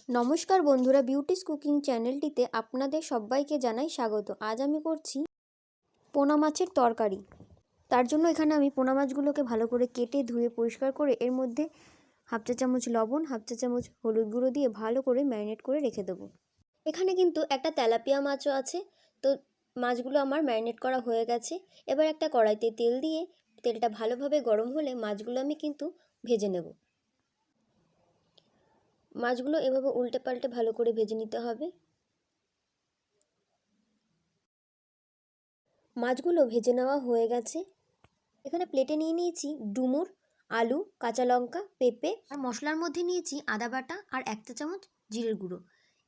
নমস্কার বন্ধুরা, beauties cooking চ্যানেলটিতে আপনাদের সবাইকে জানাই স্বাগত। আজ আমি করছি পোনা মাছের তরকারি। তার জন্য এখানে আমি পোনা মাছগুলোকে ভালো করে কেটে ধুয়ে পরিষ্কার করে এর মধ্যে হাফ চা চামচ লবণ, হাফ চা চামচ হলুদ গুঁড়ো দিয়ে ভালো করে ম্যারিনেট করে রেখে দেবো। এখানে কিন্তু একটা তেলাপিয়া মাছও আছে। তো মাছগুলো আমার ম্যারিনেট করা হয়ে গেছে। এবার একটা কড়াইতে তেল দিয়ে তেলটা ভালোভাবে গরম হলে মাছগুলো আমি কিন্তু ভেজে নেব। মাছগুলো এভাবে উল্টে পাল্টে ভালো করে ভেজে নিতে হবে। মাছগুলো ভেজে নেওয়া হয়ে গেছে। এখানে প্লেটে নিয়ে নিয়েছি ডুমুর, আলু, কাঁচা লঙ্কা, পেঁপে আর মশলার মধ্যে নিয়েছি আদা বাটা আর 1 চা চামচ জিরের গুঁড়ো।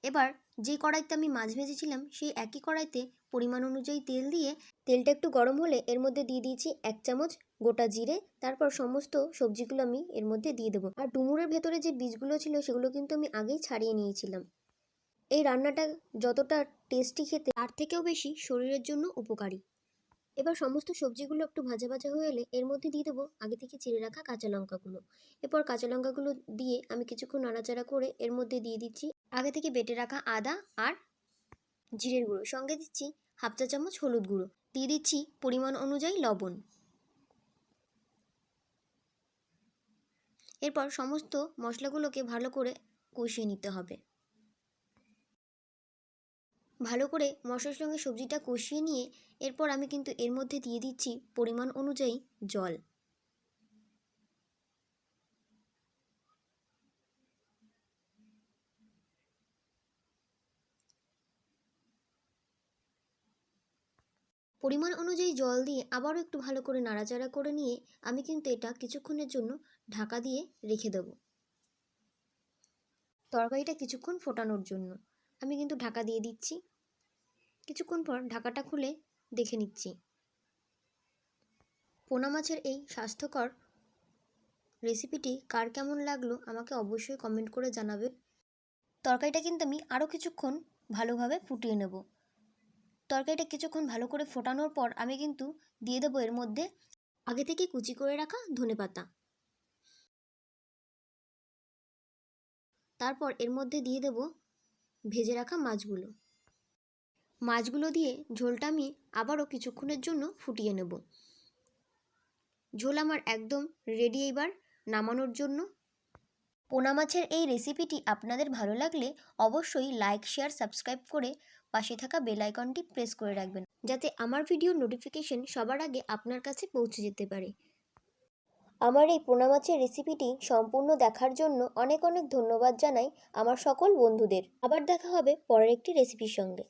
এবার যে কড়াইতে আমি মাছ ভেজেছিলাম সেই একই কড়াইতে পরিমাণ অনুযায়ী তেল দিয়ে তেলটা একটু গরম হলে এর মধ্যে দিয়ে দিয়েছি 1 চামচ গোটা জিরে। তারপর সমস্ত সবজিগুলো আমি এর মধ্যে দিয়ে দেবো। আর ডুমুরের ভেতরে যে বীজগুলো ছিল সেগুলো কিন্তু আমি আগেই ছাড়িয়ে নিয়েছিলাম। এই রান্নাটা যতটা টেস্টি খেতে তার থেকেও বেশি শরীরের জন্য উপকারী। এবার সমস্ত সবজিগুলো একটু ভাজা ভাজা হয়ে এলে এর মধ্যে দিয়ে দেবো আগে থেকে চিড়ে রাখা কাঁচা লঙ্কাগুলো। এরপর কাঁচা লঙ্কাগুলো দিয়ে আমি কিছুক্ষণ নাড়াচাড়া করে এর মধ্যে দিয়ে দিচ্ছি আগে থেকে বেটে রাখা আদা আর জিরের গুঁড়ো, সঙ্গে দিচ্ছি হাফ চা চামচ হলুদ গুঁড়ো, দিয়ে দিচ্ছি পরিমাণ অনুযায়ী লবণ। এরপর সমস্ত মশলাগুলোকে ভালো করে কষিয়ে নিতে হবে। ভালো করে মশলার সঙ্গে সবজিটা কষিয়ে নিয়ে এরপর আমি কিন্তু এর মধ্যে দিয়ে দিচ্ছি পরিমাণ অনুযায়ী জল। পরিমাণ অনুযায়ী জল দিয়ে আবারও একটু ভালো করে নাড়াচাড়া করে নিয়ে আমি কিন্তু এটা কিছুক্ষণের জন্য ঢাকা দিয়ে রেখে দেবো। তরকারিটা কিছুক্ষণ ফোটানোর জন্য আমি কিন্তু ঢাকা দিয়ে দিচ্ছি। কিছুক্ষণ পর ঢাকাটা খুলে দেখে নিচ্ছি। পোনা মাছের এই স্বাস্থ্যকর রেসিপিটি কার কেমন লাগলো আমাকে অবশ্যই কমেন্ট করে জানাবেন। তরকারিটা কিন্তু আমি আরও কিছুক্ষণ ভালোভাবে ফুটিয়ে নেব। তরকারিটা কিছুক্ষণ ভালো করে ফোটানোর পর আমি কিন্তু দিয়ে দেবো এর মধ্যে আগে থেকে কুচি করে রাখা ধনেপাতা। তারপর এর মধ্যে দিয়ে দেব ভেজে রাখা মাছগুলো। মাছগুলো দিয়ে ঝোলটা আমি আবারও কিছুক্ষণের জন্য ফুটিয়ে নেব। ঝোল আমার একদম রেডি এবার নামানোর জন্য। পোনা মাছের এই রেসিপিটি আপনাদের ভালো লাগলে অবশ্যই লাইক, শেয়ার, সাবস্ক্রাইব করে পাশে থাকা বেল আইকনটি প্রেস করে রাখবেন, যাতে আমার ভিডিওর নোটিফিকেশন সবার আগে আপনার কাছে পৌঁছে যেতে পারে। আমার এই পোনা মাছের রেসিপিটি সম্পূর্ণ দেখার জন্য অনেক অনেক ধন্যবাদ জানাই আমার সকল বন্ধুদের। আবার দেখা হবে পরের একটি রেসিপির সঙ্গে।